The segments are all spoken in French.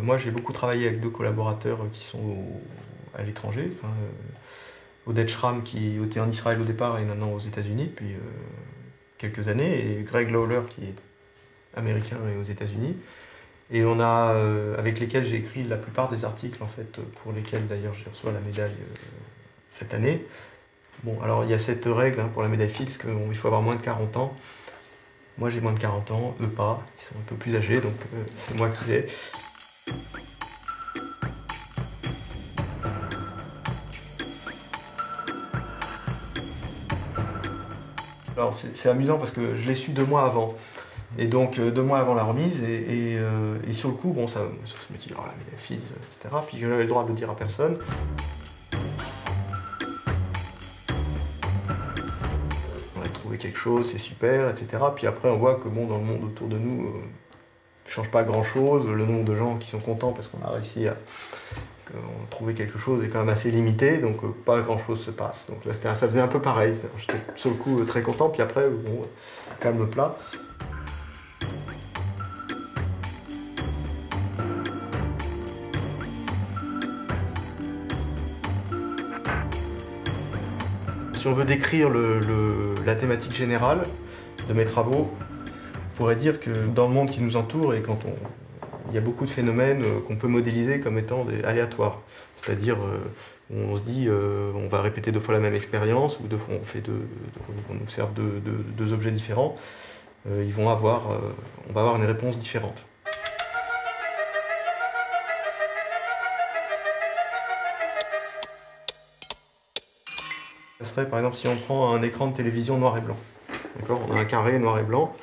Moi, j'ai beaucoup travaillé avec deux collaborateurs qui sont à l'étranger. Enfin, Oded Schramm, qui était en Israël au départ et maintenant aux États-Unis depuis quelques années, et Greg Lawler, qui est américain et aux États-Unis. Et on a, avec lesquels j'ai écrit la plupart des articles, en fait, pour lesquels d'ailleurs j'ai reçu la médaille cette année. Bon, alors il y a cette règle pour la médaille Fields qu'il faut avoir moins de 40 ans. Moi j'ai moins de 40 ans, eux pas, ils sont un peu plus âgés, donc c'est moi qui l'ai. Alors c'est amusant parce que je l'ai su 2 mois avant. Et donc 2 mois avant la remise, et sur le coup, bon, ça me dit, oh la médaille Fields, etc. Puis j'avais le droit de le dire à personne. On a trouvé quelque chose, c'est super, etc. Puis après, on voit que bon, dans le monde autour de nous, ne change pas grand-chose. Le nombre de gens qui sont contents parce qu'on a réussi à trouver quelque chose est quand même assez limité, donc pas grand-chose se passe. Donc là, ça faisait un peu pareil. J'étais sur le coup très content, puis après, bon, calme plat. Si on veut décrire la thématique générale de mes travaux, on pourrait dire que dans le monde qui nous entoure, et il y a beaucoup de phénomènes qu'on peut modéliser comme étant aléatoires. C'est-à-dire, on se dit, on va répéter 2 fois la même expérience, ou 2 fois on observe deux objets différents, on va avoir une réponse différente. Ça serait par exemple si on prend un écran de télévision noir et blanc. On a un carré noir et blanc,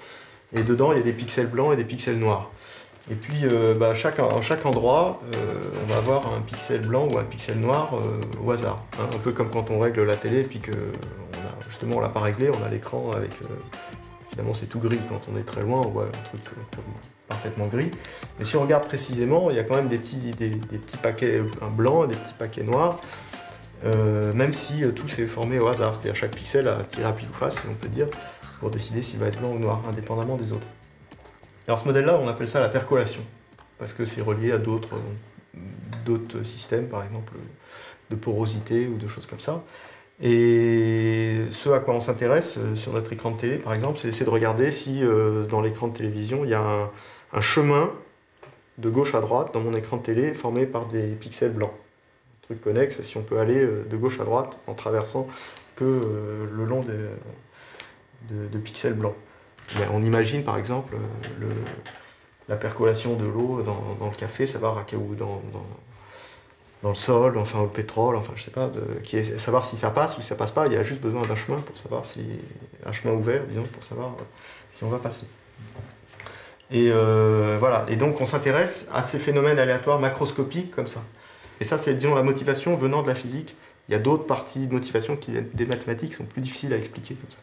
et dedans il y a des pixels blancs et des pixels noirs. Et puis à chaque endroit, on va avoir un pixel blanc ou un pixel noir au hasard. Hein, un peu comme quand on règle la télé, et puis on l'a pas réglé, on a l'écran avec... Finalement c'est tout gris, quand on est très loin on voit un truc parfaitement gris. Mais si on regarde précisément, il y a quand même des petits paquets blancs et des petits paquets noirs. Même si tout s'est formé au hasard, c'est-à-dire chaque pixel a tiré à pile ou face, on peut dire, pour décider s'il va être blanc ou noir, indépendamment des autres. Alors ce modèle-là, on appelle ça la percolation, parce que c'est relié à d'autres systèmes, par exemple de porosité ou de choses comme ça. Et ce à quoi on s'intéresse sur notre écran de télé, par exemple, c'est de regarder si dans l'écran de télévision, il y a un chemin de gauche à droite dans mon écran de télé formé par des pixels blancs. Truc connexe, si on peut aller de gauche à droite en traversant que le long de pixels blancs. Mais on imagine par exemple la percolation de l'eau dans le café, savoir dans le sol, enfin au pétrole, enfin je sais pas, savoir si ça passe ou si ça passe pas. Il y a juste besoin d'un chemin pour savoir si un chemin ouvert, disons, pour savoir si on va passer. Et voilà. Et donc on s'intéresse à ces phénomènes aléatoires macroscopiques comme ça. Et ça, c'est, disons, la motivation venant de la physique. Il y a d'autres parties de motivation qui viennent des mathématiques, qui sont plus difficiles à expliquer comme ça.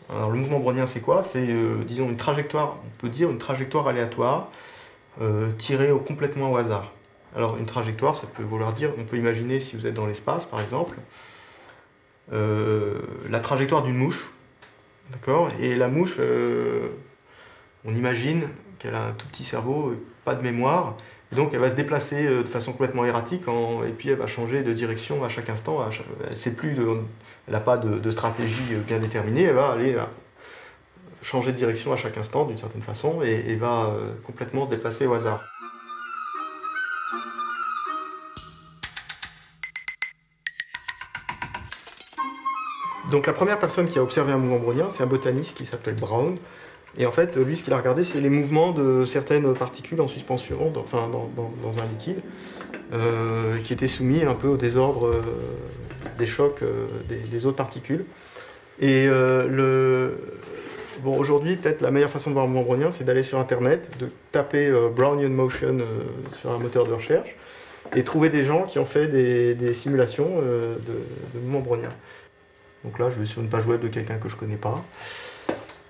Alors le mouvement brownien, c'est quoi? C'est, disons, une trajectoire, on peut dire une trajectoire aléatoire, tirée complètement au hasard. Alors une trajectoire, ça peut vouloir dire, on peut imaginer, si vous êtes dans l'espace, par exemple, la trajectoire d'une mouche. D'accord. Et la mouche, on imagine qu'elle a un tout petit cerveau, pas de mémoire, et donc elle va se déplacer de façon complètement erratique, et puis elle va changer de direction à chaque instant. Elle n'a pas de stratégie bien déterminée, elle va aller changer de direction à chaque instant d'une certaine façon, et va complètement se déplacer au hasard. Donc la première personne qui a observé un mouvement brownien, c'est un botaniste qui s'appelle Brown. Et en fait, lui, ce qu'il a regardé, c'est les mouvements de certaines particules en suspension, dans un liquide, qui étaient soumis un peu au désordre des chocs des autres particules. Et bon, aujourd'hui, peut-être la meilleure façon de voir un mouvement brownien, c'est d'aller sur Internet, de taper Brownian Motion sur un moteur de recherche, et trouver des gens qui ont fait des simulations de mouvements browniens. Donc là, je vais sur une page web de quelqu'un que je ne connais pas.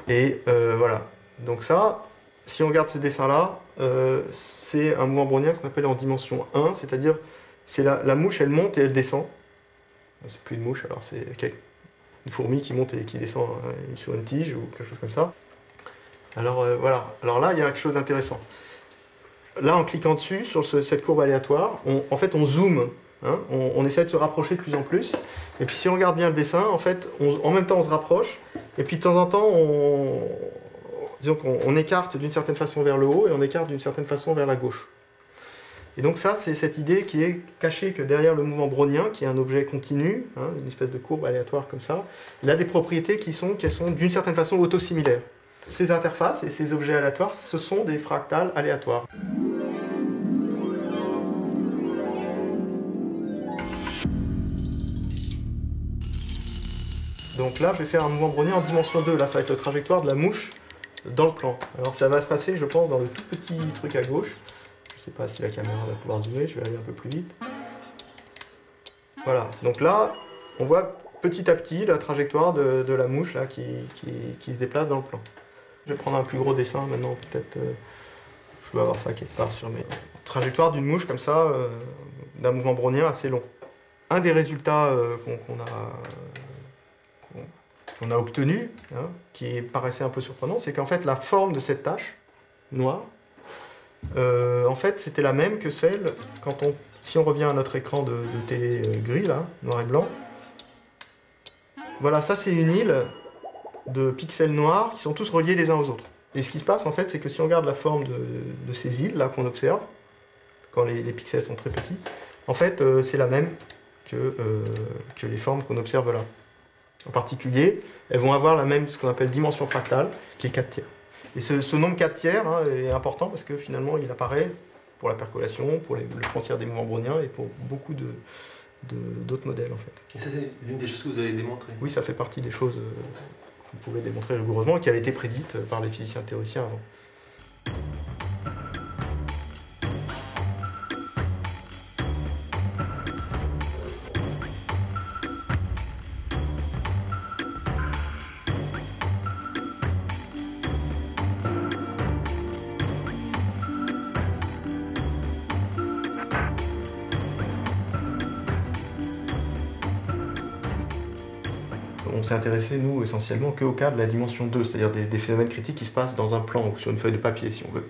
Et voilà. Donc ça, si on regarde ce dessin-là, c'est un mouvement brownien qu'on appelle en dimension 1, c'est-à-dire la mouche, elle monte et elle descend. C'est plus une mouche, alors c'est une fourmi qui monte et qui descend sur une tige ou quelque chose comme ça. Alors voilà, alors là il y a quelque chose d'intéressant. Là en cliquant dessus, sur cette courbe aléatoire, en fait on zoome, hein, on essaie de se rapprocher de plus en plus. Et puis si on regarde bien le dessin, en fait, en même temps on se rapproche, et puis de temps en temps disons qu'on écarte d'une certaine façon vers le haut et on écarte d'une certaine façon vers la gauche. Et donc ça, c'est cette idée qui est cachée que derrière le mouvement brownien, qui est un objet continu, hein, une espèce de courbe aléatoire comme ça, il a des propriétés qui sont d'une certaine façon autosimilaires. Ces interfaces et ces objets aléatoires, ce sont des fractales aléatoires. Donc là, je vais faire un mouvement brownien en dimension 2. Là, ça va être la trajectoire de la mouche dans le plan. Alors ça va se passer, je pense, dans le tout petit truc à gauche. Je ne sais pas si la caméra va pouvoir zoomer, je vais aller un peu plus vite. Voilà, donc là, on voit petit à petit la trajectoire de la mouche là, qui se déplace dans le plan. Je vais prendre un plus gros dessin maintenant, peut-être, je dois avoir ça quelque part sur mes... Trajectoire d'une mouche comme ça, d'un mouvement brownien assez long. Un des résultats qu'on a obtenu, hein, qui paraissait un peu surprenant, c'est qu'en fait la forme de cette tache noire, en fait c'était la même que celle, si on revient à notre écran de télé gris, là, noir et blanc, voilà, ça c'est une île de pixels noirs qui sont tous reliés les uns aux autres. Et ce qui se passe en fait, c'est que si on regarde la forme de ces îles là qu'on observe, quand les pixels sont très petits, en fait c'est la même que les formes qu'on observe là. En particulier, elles vont avoir la même, ce qu'on appelle dimension fractale, qui est 4 tiers. Et ce nombre 4 tiers hein, est important parce que finalement il apparaît pour la percolation, pour les frontières des mouvements browniens et pour beaucoup d'autres modèles en fait. Et ça c'est l'une des choses que vous avez démontrées? Oui, ça fait partie des choses qu'on pouvait démontrer rigoureusement et qui avaient été prédites par les physiciens théoriciens avant. On s'est intéressé, nous, essentiellement qu'au cas de la dimension 2, c'est-à-dire des phénomènes critiques qui se passent dans un plan ou sur une feuille de papier, si on veut.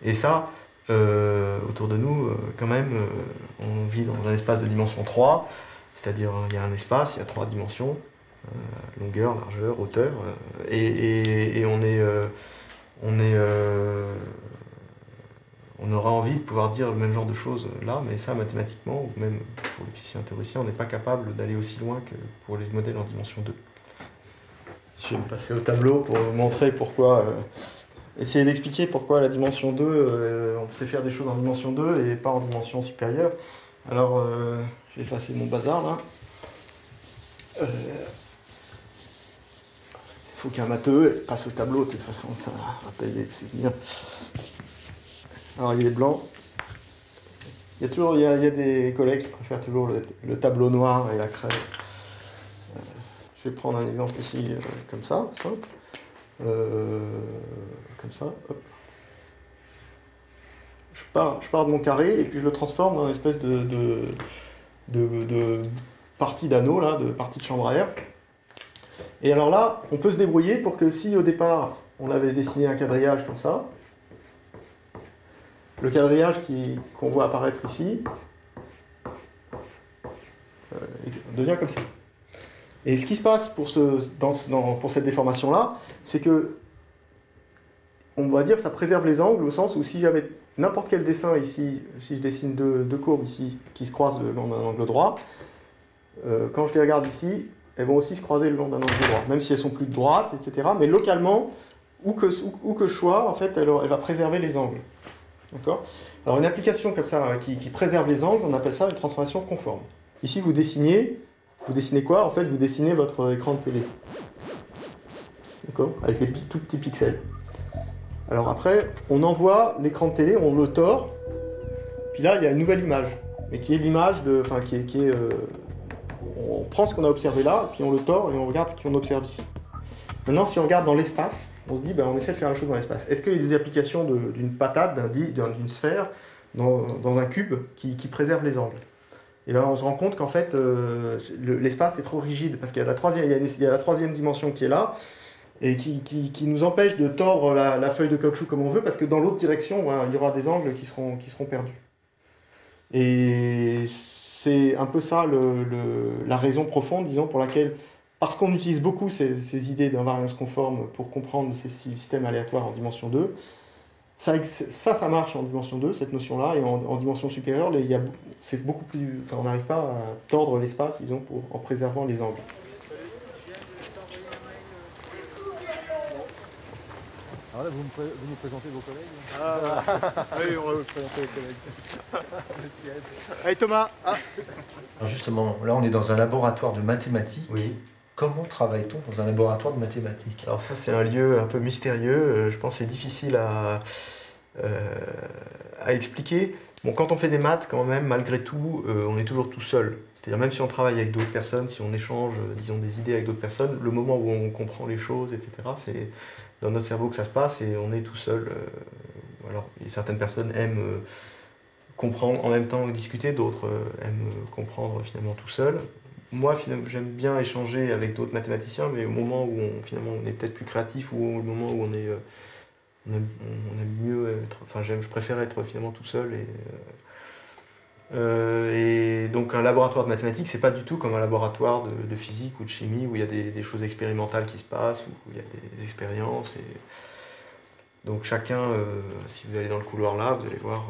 Et ça, autour de nous, quand même, on vit dans un espace de dimension 3, c'est-à-dire il y a un espace, il y a 3 dimensions, longueur, largeur, hauteur, et on aura envie de pouvoir dire le même genre de choses là, mais ça, mathématiquement, ou même pour les physiciens théoriciens, on n'est pas capable d'aller aussi loin que pour les modèles en dimension 2. Je vais me passer au tableau pour vous montrer pourquoi, essayer d'expliquer pourquoi la dimension 2, on sait faire des choses en dimension 2 et pas en dimension supérieure. Alors, je vais effacer mon bazar là. Il faut qu'un matheux passe au tableau, de toute façon, ça rappelle des souvenirs. Alors il est blanc. Il y a des collègues qui préfèrent toujours le tableau noir et la craie. Je vais prendre un exemple ici, comme ça, simple. Comme ça, hop. Je pars de mon carré et puis je le transforme en une espèce de partie d'anneau, là, de partie de chambre à air. Et alors là, on peut se débrouiller pour que si au départ on avait dessiné un quadrillage comme ça, le quadrillage qu'on voit apparaître ici devient comme ça. Et ce qui se passe pour cette déformation-là, c'est que, on va dire, ça préserve les angles au sens où si j'avais n'importe quel dessin ici, si je dessine deux courbes ici qui se croisent le long d'un angle droit, quand je les regarde ici, elles vont aussi se croiser le long d'un angle droit, même si elles sont plus droites, etc. Mais localement, où que je sois, en fait, elle va préserver les angles. D'accord ? Alors une application comme ça qui préserve les angles, on appelle ça une transformation conforme. Ici vous dessinez quoi? En fait vous dessinez votre écran de télé. D'accord? Avec les tout petits pixels. Alors après, on envoie l'écran de télé, on le tord, puis là il y a une nouvelle image, mais qui est l'image de. Enfin on prend ce qu'on a observé là, puis on le tord et on regarde ce qu'on observe ici. Maintenant si on regarde dans l'espace, on se dit, on essaie de faire la chose dans l'espace. Est-ce qu'il y a des applications d'une patate, d'une sphère, dans un cube qui préserve les angles? et ben on se rend compte qu'en fait l'espace est trop rigide parce qu'il y a la troisième dimension qui est là et qui nous empêche de tordre la feuille de caoutchouc comme on veut parce que dans l'autre direction, voilà, il y aura des angles qui seront perdus. Et c'est un peu ça la raison profonde, disons, pour laquelle, parce qu'on utilise beaucoup ces idées d'invariance conforme pour comprendre ces systèmes aléatoires en dimension 2, ça marche en dimension 2, cette notion-là, et en dimension supérieure, c'est beaucoup plus... Enfin, on n'arrive pas à tordre l'espace, disons, en préservant les angles. Alors là, vous nous présentez vos collègues? Oui, on va vous présenter les collègues. Allez Thomas. Alors justement, là on est dans un laboratoire de mathématiques. Oui. Comment travaille-t-on dans un laboratoire de mathématiques? Alors ça c'est un lieu un peu mystérieux, je pense que c'est difficile à expliquer. Bon, quand on fait des maths quand même, malgré tout, on est toujours tout seul. C'est-à-dire même si on travaille avec d'autres personnes, si on échange, disons, des idées avec d'autres personnes, le moment où on comprend les choses, etc., c'est dans notre cerveau que ça se passe et on est tout seul. Alors, certaines personnes aiment comprendre en même temps que discuter, d'autres aiment comprendre finalement tout seul. Moi, finalement, j'aime bien échanger avec d'autres mathématiciens, mais au moment où finalement on est peut-être plus créatif ou au moment où on aime mieux être... Enfin, je préfère être finalement tout seul et donc un laboratoire de mathématiques, c'est pas du tout comme un laboratoire de physique ou de chimie où il y a des choses expérimentales qui se passent, où il y a des expériences. Donc chacun, si vous allez dans le couloir là, vous allez voir,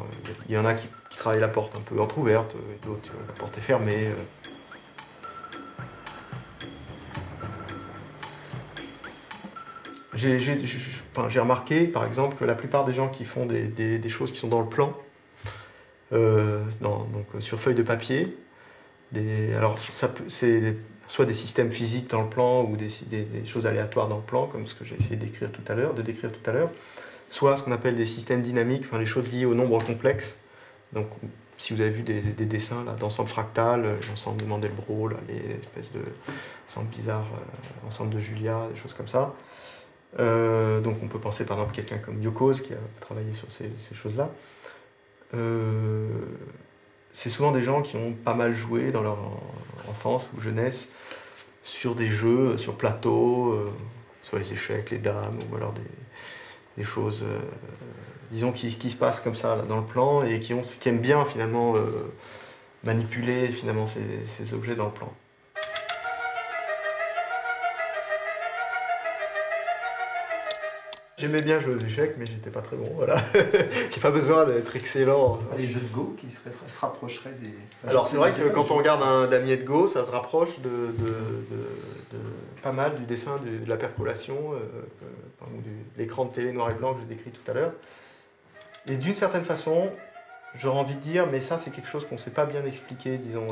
il y en a qui travaillent la porte un peu entrouverte, d'autres la porte est fermée. J'ai remarqué par exemple que la plupart des gens qui font des choses qui sont dans le plan, donc sur feuille de papier. Alors c'est soit des systèmes physiques dans le plan ou des choses aléatoires dans le plan, comme ce que j'ai essayé de décrire tout à l'heure, soit ce qu'on appelle des systèmes dynamiques, enfin les choses liées au nombre complexe. Donc si vous avez vu des dessins d'ensemble fractal, l'ensemble de Mandelbrot, là, les espèces de ensembles bizarres, ensemble de Julia, des choses comme ça. Donc on peut penser par exemple à quelqu'un comme Yokos qui a travaillé sur ces choses-là. C'est souvent des gens qui ont pas mal joué dans leur enfance ou jeunesse sur des jeux, sur plateau, soit les échecs, les dames, ou alors des choses, disons, qui se passent comme ça là, dans le plan et qui aiment bien finalement manipuler finalement ces objets dans le plan. J'aimais bien jouer aux échecs, mais j'étais pas très bon, voilà. J'ai pas besoin d'être excellent. Les jeux de Go qui se rapprocheraient des... Alors c'est vrai que quand on regarde un damier de Go, ça se rapproche de pas mal du dessin de la percolation, ou de l'écran de télé noir et blanc que j'ai décrit tout à l'heure. Et d'une certaine façon, j'aurais envie de dire, mais ça c'est quelque chose qu'on ne sait pas bien expliquer, disons.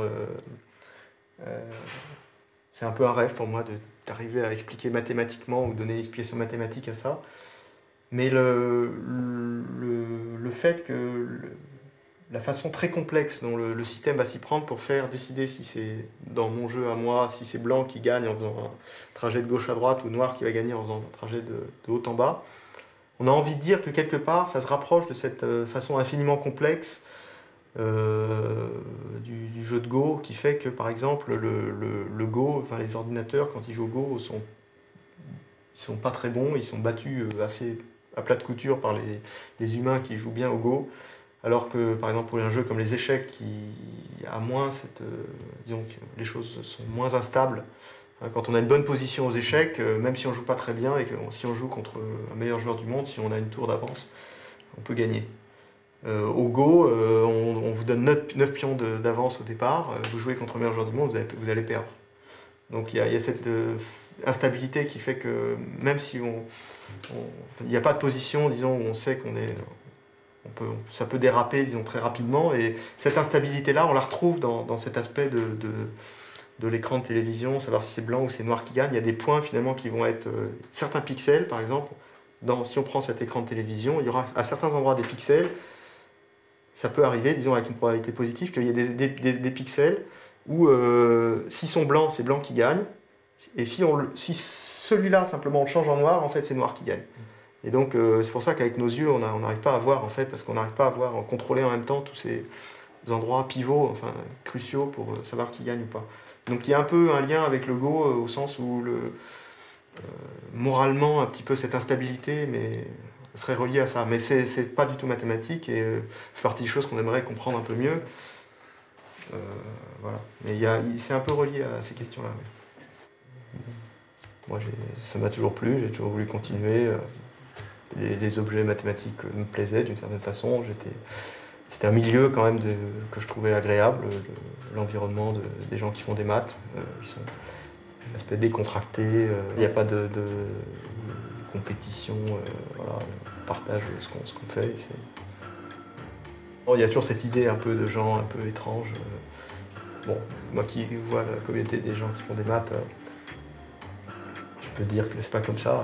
C'est un peu un rêve pour moi d'arriver à expliquer mathématiquement ou donner une explication mathématique à ça. Mais le fait que la façon très complexe dont le système va s'y prendre pour faire décider si c'est dans mon jeu à moi, si c'est blanc qui gagne en faisant un trajet de gauche à droite ou noir qui va gagner en faisant un trajet de haut en bas, on a envie de dire que quelque part ça se rapproche de cette façon infiniment complexe du jeu de Go qui fait que par exemple le Go, enfin les ordinateurs quand ils jouent au Go ils sont pas très bons, ils sont battus assez à plat de couture par les humains qui jouent bien au Go, alors que par exemple pour un jeu comme les échecs qui a moins disons que les choses sont moins instables. Quand on a une bonne position aux échecs, même si on joue pas très bien et que si on joue contre un meilleur joueur du monde, si on a une tour d'avance, on peut gagner. Au Go, on vous donne 9 pions d'avance au départ, vous jouez contre le meilleur joueur du monde, vous allez perdre. Donc il y a cette instabilité qui fait que même si il n'y a pas de position, disons, où on sait ça peut déraper, disons, très rapidement, et cette instabilité-là, on la retrouve dans cet aspect de l'écran de télévision, savoir si c'est blanc ou c'est noir qui gagne. Il y a des points finalement qui vont être certains pixels, par exemple. Si on prend cet écran de télévision, il y aura à certains endroits des pixels. Ça peut arriver, disons avec une probabilité positive, qu'il y ait des pixels où s'ils sont blancs, c'est blanc qui gagne. Et si celui-là, simplement, on le change en noir, en fait, c'est noir qui gagne. Et donc, c'est pour ça qu'avec nos yeux, on n'arrive pas à voir, en fait, parce qu'on n'arrive pas à contrôler en même temps tous endroits pivots, enfin cruciaux pour savoir qui gagne ou pas. Donc il y a un peu un lien avec le Go au sens où moralement un petit peu cette instabilité mais serait reliée à ça. Mais c'est pas du tout mathématique et fait partie des choses qu'on aimerait comprendre un peu mieux. Voilà. Mais c'est un peu relié à ces questions-là. Oui. Moi, ça m'a toujours plu, j'ai toujours voulu continuer. Les objets mathématiques me plaisaient d'une certaine façon. C'était un milieu quand même que je trouvais agréable, l'environnement des gens qui font des maths. Ils sont un aspect décontracté, il n'y a pas de compétition, voilà, on partage ce qu'on fait. Il y a toujours cette idée un peu de gens un peu étranges. Bon, moi qui vois la communauté des gens qui font des maths, je peux dire que c'est pas comme ça.